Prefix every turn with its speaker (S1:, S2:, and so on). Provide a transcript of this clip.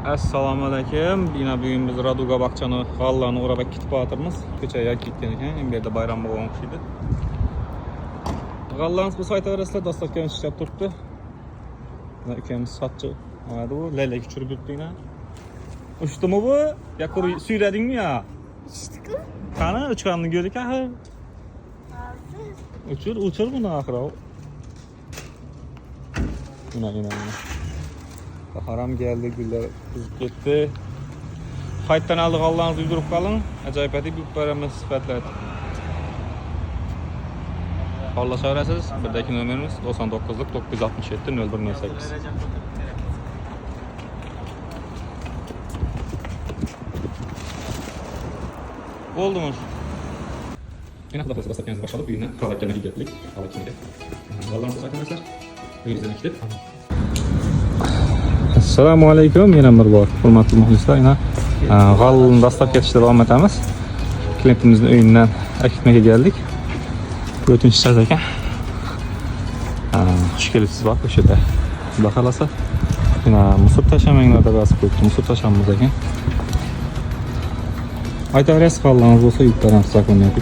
S1: Assalomu alaykum. Yine bugün biz Raduga Bakçanı g'allarni o'rab ketib o'tirmiz. Kecha yak ketgan ekan, bu yerda bayram bo'lgan o'xshaydi. G'allarimiz bu saytaverasizlar, dastlabki ishlab turibdi. Mana ukamiz sotchi. Mana bu laylak tushirib yuribdinglar. Uchdimi bu? Yakur suyradingmi ya?
S2: Uçtuk.
S1: Qani uchganini ko'rdik ha. Uchir buni axir. Mana. Haram geldi, güller kızıp gitti. Fayttan aldık, Allah'ınızı uydurup kalın. Acayip edip büyük bayramda sıfatlar. Allah çağırasınız. Birdeki numarımız 99'luk 967 0108. Oldu mu? Yine hafta fırsatı kendiniz başladık. Bugünden kravat gelmek ilgilendik. Kravat kimdi? Allah'ınızı arkadaşlar. Önümüzden ikilip. Assalomu alaykum, yana bir bor hurmatli muxlislar. Yana g'alni dastlabki ketishda davom etamiz. Klientimizning uyidan akitmaga keldik. O'tinchi ekan. Xush kelibsiz bak o'sha yerda. Xudo xolasa. Yana musor tashamanglar deb yozib qo'yibdi. Musor tashamiz ekan. Aytaverasiz, g'allarimiz bo'lsa yuklaramiz zakoniyat.